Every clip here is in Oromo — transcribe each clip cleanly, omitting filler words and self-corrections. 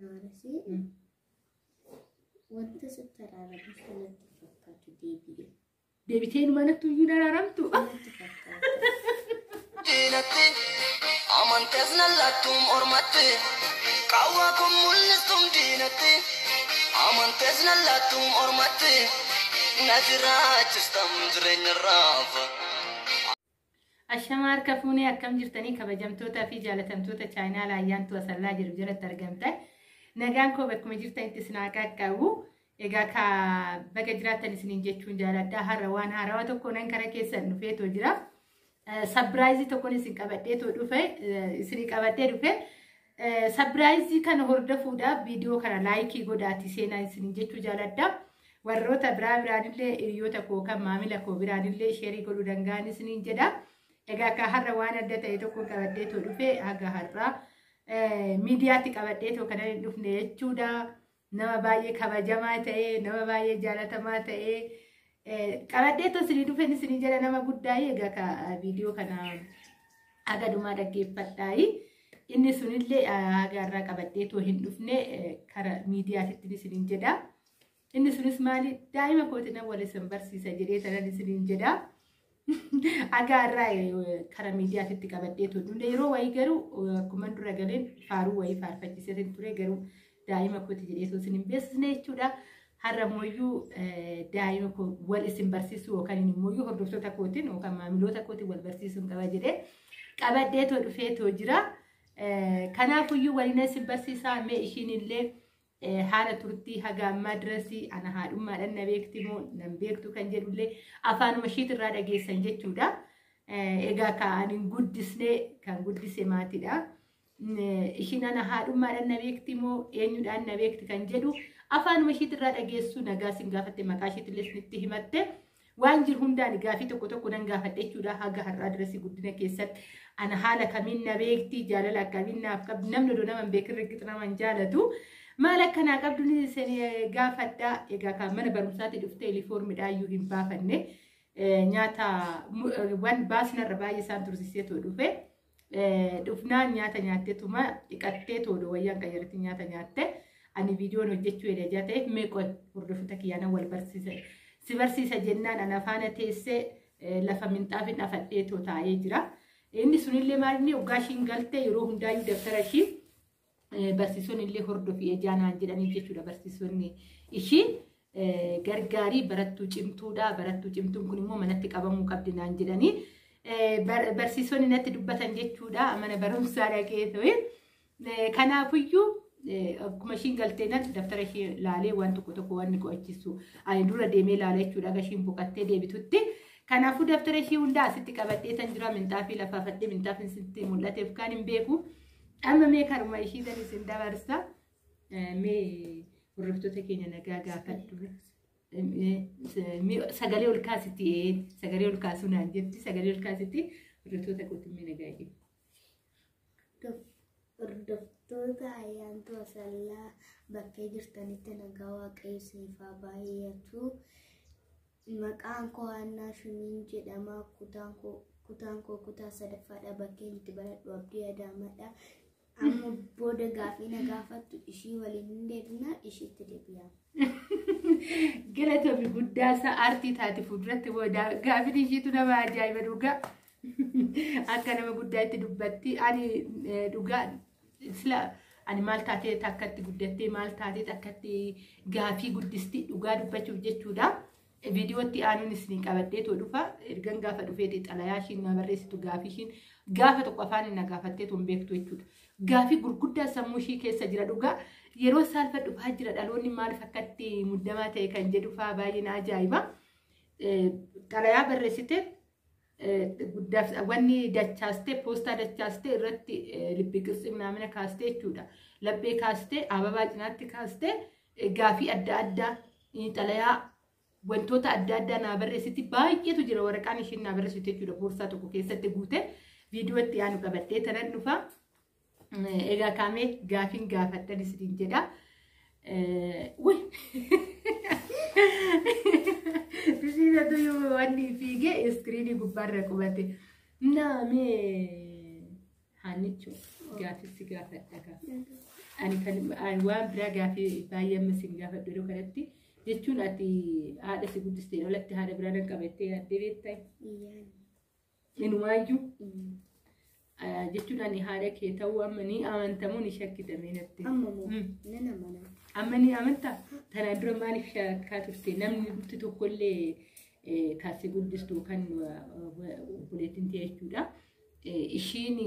نارسي وانت سترى بس أنا تفكرت ديبيتين ما نتوجد على رمتو أمانتزنا لاتوم أرمتي كواكم ملستم دينتي أمانتزنا لاتوم أرمتي نزرات استمزرين الرافة الشمار كفوني أكم جرتني كبجمتوتا في جالتمتوتا چاينا لايان تو أسلا جرجرة ترجمتا نجانكو بكم جرتني تسناكا كاو إيجا كا بجراتني سنين جتشون جالتا هروان هرواتو كونن كركيسر نفيتو جرا سبرايزي تكوني سنكابتة دفع سنكابتة دفع سبرايزي كان هرده فودا فيديو كان لايكي قداتي سينا سنجتو جالدا وروتا بران اللي يوتا كوكا ماملا كو بران اللي شيري قلو دنغاني سنجدا إذا كهرّا وانا دتا يتوكل كبدة تودفه هذا هرّا ميدياتي كبدة توكنا دفنه تشودا نما باي كبجما تأي نما باي جالتا ما تأي كبدة تو سري دفنه سري جالا نما بداي إذا كفيديو كنا هذا دوما رجيب بداي إني سنيلة هذا هرّا كبدة تو هندفنه كرا ميدياتي تدي سري جدا إني سنيس مالي دائما كوتنا ولا سنبر سيسجلي ترى سري جدا agarrai kara media titti qabadde to dunde yero way garu kumandu ragalen faru way farfachisete ture garu daima ko tijide to sinin besne chuda harra moyu daima ko wal isim barsisu kan ni moyu hordofta kotin o kan mamilota koti wal barsisu qabajide qabadde to dufe to jira kana kuyu walina isim barsisa me ishinille حالة ترتي هجا مدرسي أنا هادو ما لنا بيكتمو نبيكتو كان جدولة أفانو مشيت الرادة جيسان جتودا إجا كان كان قدسي ماتي دا إشين أنا هادو ما لنا بيكتمو إنيو دا أنا بيكت كان جدو أفانو مشيت الرادة جيسو نجاسين قافت مكاشيت اللي سنتهمت وانجر هم دا نجافي تكو نجافت إيشودا هجا هالرادرسي قدنا كيسات أنا حالة كمين نبيكتي جاللا كمين نافكب نمنو دو نمن بيكر ركتنا من جالتو مالك أنا قبل سنة قافت دا إذا كان من برمسات دفتة لفورم دا يوهم بافنة نياتا وان باسنا رباعي سانتروسيتو دفة دفنا نياتا توما إكتة دو ويان كيرتي نياتا أنا فيديو نجتشو إلى جاته ميكو وردفتك يانا والبرسيسة سبرسيسة جنان أنا فانا تيسة لفمن تافن أفتيتو تايجرا إني سنيل مالني وقاشين قلتي يروهم دايو دفترشي برسيسون اللي هردو في إجانا عندنا جيشودا برسيسوني إشي غرغاري براتو جمتودا براتو جمتون كوني مو منتك أبامو كابدنا عندنا برسيسوني نت دبتان جيشودا أمانا برمسارا كيثوي كانا فيو كماشين قلتنا دفترشي لالي وانتو كتوكو وانكو أجيسو أي دورا ديمي لالي شودا غشين بوكاتي دي بتوتي كانا فو دفترشي وندا ستي كابتي تنجرا من تافي لفافتي من تافي ستي مولاتي فكان بيكو أما ميكر ما يشي ذا نسين دبرسا مي ورفتو تكيني نجاجا فدو سجلي والكاسيتي سجلي والكاسونا جبتي سجلي والكاسيتي ورفتو تكوت من نجاجي ردفتو تايان تو سلا بكير تاني تنجاوا كيسي فاباياتو مكان كو أنا شنين جدا ما كتانكو كتا سدفادا بكير تبرد وابدي أدامدا أما بودا غافينا غافت إشي وليندنا إشي تدبيا قلت في قداسة أرتي تاتي فدرت بودا غافين إشي تنما جايبا دوغا أكنا ما قدايت دبتي أني دوغا سلا أني مال تاتي تاكتي قدتي مال تاتي تاكتي غافي قدستي دوغا دبتي وجدتودا فيديو تي أنا نسني كابتة تودفا إرجع غافة دفيتي تلاياشين نبرس تغافيشين غافة تقفاني نغافتة تنبيك تويتود غافي غرقودة سموشي كيسا دوغا يرو سالفة دفها جرا ألوني مال فكتي مدامات كان جدفا باين عجائبا تلايا برسيته واني داتشاستي بوستا داتشاستي رتي لبيكس إمامنا كاستي تودا لبي كاستي أبابا جناتي كاستي غافي أدى تلايا wantoota adda addaa naa barreessiti baay'eetu jira waraqaan ishiin naa barreessite jechuudha boorsaa tokko keessatti guute viidiyoo itti aanu qabattee tanan dhufa egaa kaamee gaafiin gaafadhan isiniin jedha wuy bisiisatu yoo wanni fiigee iskiriinii gubbaarra qubate naamee haanichu gaafissi gaafadha ani kan waan biraa gaafii baay'ee ammasin gaafadhu yeroo kanatti jechuun ati haadha si guddistee olatti haadha biraa nan qabattee yaaddee beektaa inumaayyuu jechuun ani haadha kee ta'uu amma ni amantamuu ni shakkitamee natti. Amma ni amantaa? Tanaan dura maaliif shakkaa turte? Namni nuti tokkollee kaasee guddistuu kan obboleettiin ta'e jechuudha. Ishiin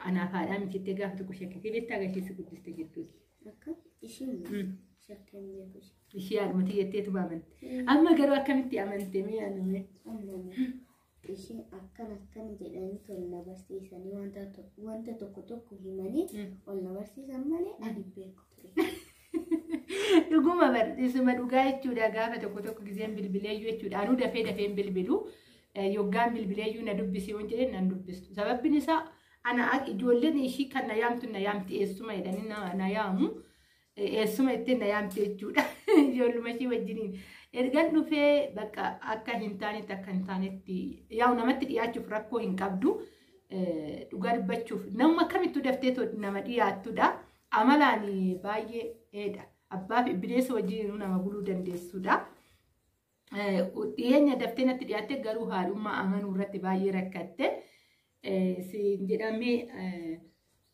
anaaf haadhaa mitiittee gaafa tokko shakkitee beektaa agarsiisa guddiste jettuuti. Akka ishiin shakkeen beeku. Ishii haadhumatti jetteetu amante. Amma garuu akkamitti amante mee aaname? Ishiin akkan jedhanii tolna barsiisanii wanta tokko himanii ol na barsiisan malee ani beeku ture. Dhuguma barsiisuma dhugaa jechuudha gaafa tokko giseen bilbileeyyuu jechuudha. Anuu dafeen bilbilu yoggaan bilbileeyyuu na dubbisii waan jedheen nan dubbistu. Sababbiin isaa ana ijoolleen ishii kan na yaamti eessuma jedhanii na yaamu. Eessuma ittiin na yaamti jechuudha. Ijoolluma ishii wajjiniin. Ergan dhufee bakka akka hin taanetti yaa'u namatti dhiyaachuuf rakkoo hin qabdu. Dhugaa dubbachuuf namuma akkamittuu daftee nama dhiyaattudha. Amalaan baay'eedha. Abbaa fi bineensa wajjin nama buluu dandeessudha. Dhiyeenya daftee natti dhiyaatte garuu haadhummaa amanuu irratti baay'ee rakkatte. Siin jedhamee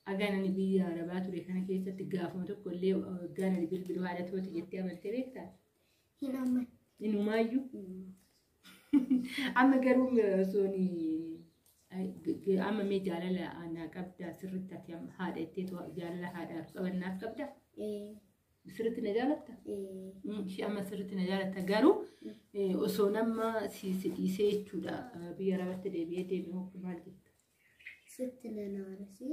aganani biyya Arabaa ture kana keessatti gaafuma tokko illee ganani bilbiluu haadha tooti jettee amantee beektaa? Hin amman. Inumaayyuu. Amma garuu sooni amma mee jaalala aanaa qabdaa sirriitti ati haadha jetteetu jaalala haadhaaf qabannaaf qabdaa? Sirriitti na jaalatta? Ishee amma sirriitti na jaalatta garuu osoo nama si dhiisee jechuudha biyya Arabaatti deebi'ee maal jetta? Sitti na naarasi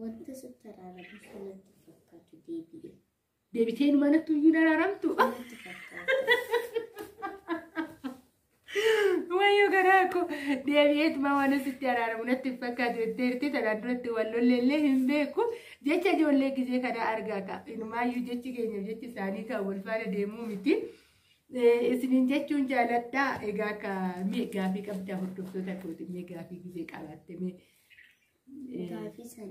wanta sitti araaramu sanatti fakkaatu deebi'e. Deebitee numanatti iyyuu daraaramtu. Wayyoo garaa koo deebi'eetuma waan asitti araaramu natti fakkaatu jetteerti tanaan duratti wallolleellee hin beeku jecha ijoollee gisee kana argaa ka inumaayyuu jechi keenya jechi isaanii kan wal faana deemuu miti. Isiniin jechuun jaaladhaa egaa ka mee gaafii qabdaa hordoftoota kooti mee gaafii gisee qabaatte mee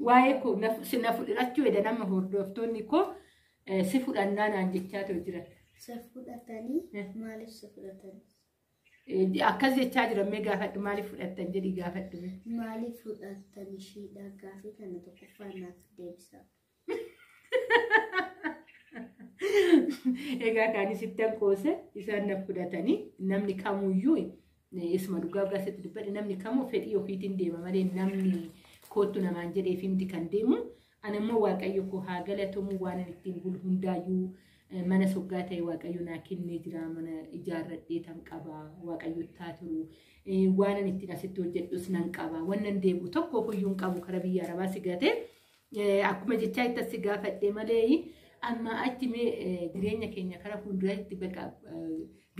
waa'ee koo na fudhachuu edda nama hordoftoonni koo si fudhannaa naan jechaa ta'u jira. Si fudhatanii maaliif si fudhatanii? Akkas jechaa jira mee gaafadhu maaliif fudhattan jedhi gaafadhu. Maaliif fudhattan ishiidha gaafii kana tokkoffaa naaf deebisaa. Egaa kan isittan qoose isaan na fudhatanii namni kamuyyuu isuma dhugaa gaasitti dubbadhe namni kamuu fedhii ofiitiin deema malee namni kootu namaan jedheef himti kan deemu. Ani immoo waaqayyo koo haa galatamu waan ittiin bulu hundaayyuu mana soggaa ta'e waaqayyo naa kennee jira mana ijaarradhee tan qaba waaqayyo taaturu waan ittiin asitti hojjedhus nan qaba wannan deebu tokko huyyuun qabu kara biyya Arabaa si gate akkuma jechaa itti si gaafadhe malee amma achi mee jireenya keenya kara fuulduraatti bakka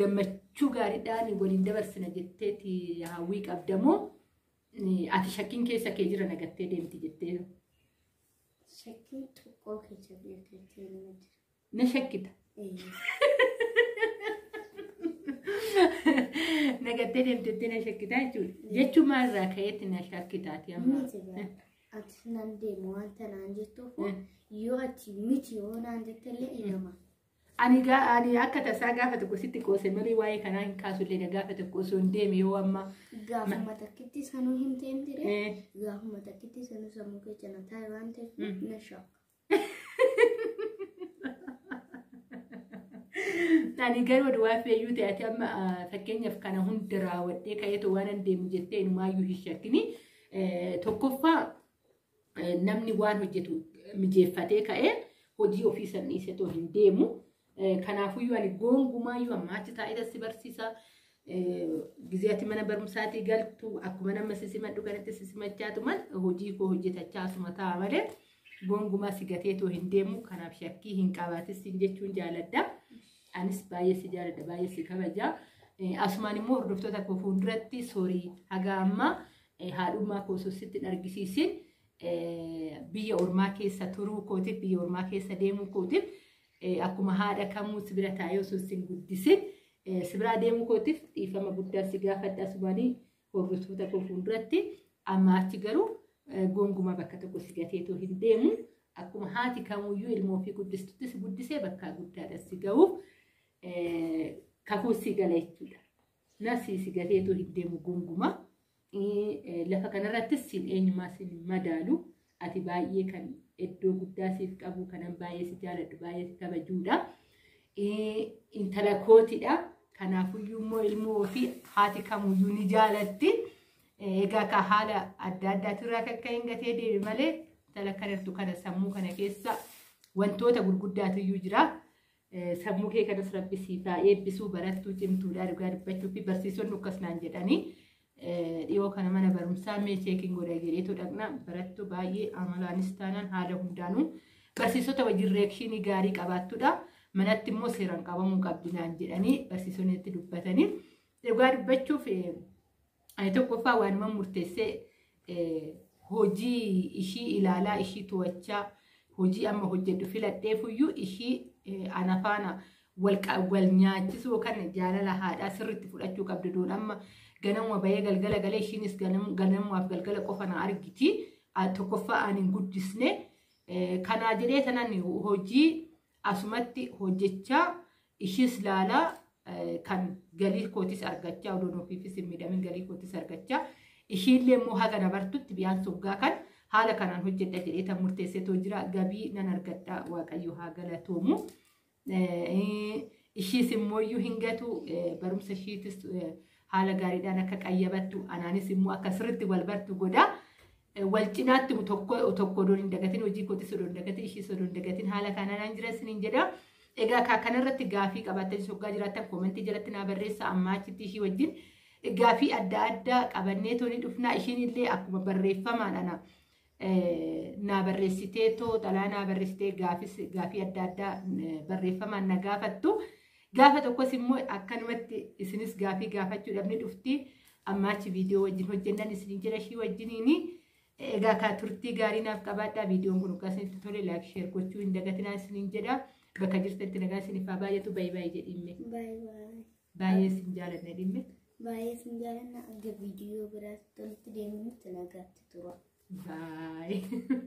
gammachuu gaariidhaan waliin dabarsina jetteeti hawwii qabdamoo ati shakkiin keessa kee jira nagattee deemti jettee. Shakkiin tokko keessa beekatee nama jira. Na shakkita. Nagattee deemtetti na shakkitaa jechuudha. Jechuun maalirraa ka'eetti na shakkitaati amma. Ati nan deemu wanta naan jettuuf yoo ati miti yoo naan jettellee inama. Ani akka tasaa gaafa tokko sitti qoose malee waa'ee kanaa hin kaasullee gaafa tokko osoo hin deeme yoo amma. Gaafuma takkitti sanuu hin teemtire. Gaafuma takkitti sanuu sammuu keessa na taa'e waan ta'eef na shakka. Ani garuu duwwaa feeyyuu ta'ate amma fakkeenyaaf kana hunda raawwadhee ka'eetu waan hin deemu jettee inumaayyuu hin shakkini. Tokkoffaa namni waan hojjetu mijeeffatee ka'ee hojii ofii san dhiisetoo hin deemu. Kanaafuyyuu ani gongumayyuu amma achi taa'ee si barsiisa. Gizeeti mana barumsaatii galtu akkuma nama sisimadhu kanatti sisimachaatu mal hojii koo hojjetachaa asuma ta'a malee gongumaa si gateetoo hin deemu. Kanaaf shakkii hin qabaatis jechuun jaaladha. Anis baay'ee si jaaladha baay'ee si kabaja. Asumaan immoo hordoftoota koo fuulduratti soorii haga amma haadhummaa koo sositti argisiisin biyya ormaa keessa turuu kootiif biyya ormaa keessa deemuu kootiif akkuma haadha kamuu si bira taa'ee osoo si guddisin si bira deemuu kootiif dhiifama guddaa si gaafadha. Asumaanii hordoftoota koo fuulduratti amma achi garuu gongumaa bakka tokko si gateetoo hin deemu. akkuma haati kamuyyuu ilmoo fi guddistutti si guddisee bakka guddaadha si ga'uuf kakuu si gala jechuudha. Nasi si gateetu hin deemu gunguma. Lafa kanarrattis siin eenyumaa siin madaalu ati baay'ee kan iddoo guddaa siif qabu kanan baay'ee si jaaladhu baay'ee si kabajuudha. Intala kootidha. Kanaafuyyuu immoo ilmoo fi haati kamuyyuu ni jaalatti. Egaa ka haala adda addaatirraa akka hin gatee deeme malee intala kanartu kana sammuu kana keessa wantoota gurguddaatu jira. Sammuu kee kanas rabbi siif haa eebbisuu barattuu cimtuudha dhugaa dubbachuu fi barsiisonni akkas naan jedhanii dhiyoo kana mana barumsaa mee cheekiin godha jedheetu dhaqna barattuu baay'ee amalaanis taanaan haala hundaanuu barsiisota wajjin reekshinii gaarii qabaattuudha. Manatti immoo seeraan qabamuu qabdi naan jedhanii barsiisonni itti dubbatanii dhugaa dubbachuuf ani tokkoffaa waanuma murteessee hojii ishii ilaalaa ishii to'achaa hojii amma hojjedhu filadheefuyyuu ishii anafaana wal nyaachisuu yookaan jaalala haadhaa sirriitti fudhachuu qabdu doon amma ganamuma bahee galgala galee ishiinis ganamumaaf galgala qofa na argiti tokkoffaa ani hin guddisne kanaa jedhee sanan hojii asumatti hojjechaa ishiis laalaa kan galii kootis argachaa odoon ofiifis hin miidhamin galii kootis argachaa ishiillee immoo haga nabartutti biyaan soggaa kan haala kanaan hojjedha jedhee tan murteesseetoo jira gabii nan argadha waaqayyo haa galatoomu. Ishiis immoo iyyuu hin gatu barumsa ishiitis haala gaariidhaan akka qayyabattu anaanis immoo akka sirriitti wal bartu godha. Wal cinaatti tokko odoon hin dagatin hojii kootis odoon dagatin ishiis odoon dagatin haala kanaan jira isiniin jedha. Egaa kanarratti gaafii qabattanii soggaa jiraattan koomentii jalatti naa barreessa amma achitti ishii wajjin gaafii adda addaa qabannee tooni dhufnaa ishiin illee akkuma barreeffamaadhaan naa barreessitee xalaa naa barreessitee gaafii adda addaa barreeffamaan na gaafattu gaafa tokkos immoo akkanumatti isinis gaafii gaafachuudhaaf ni dhufti amma achi viidiyoo wajjin hojjennan isiniin jira ishii wajjiniini. Egaa ka turtii gaarii naaf qabaadhaa viidiyoon kun akkasinitti tole laayik sheer gochuu hin dagatinaa isiniin jedha. Bakka jirtatti nagaa isiniif haa baay'atu baay'ee jedhimme. Baay'ee sin jaalanna dhimme. Baay'ee sin jaalanna aga viidiyoo biraatti tolti deemuutti nagaatti tura. Baay'ee.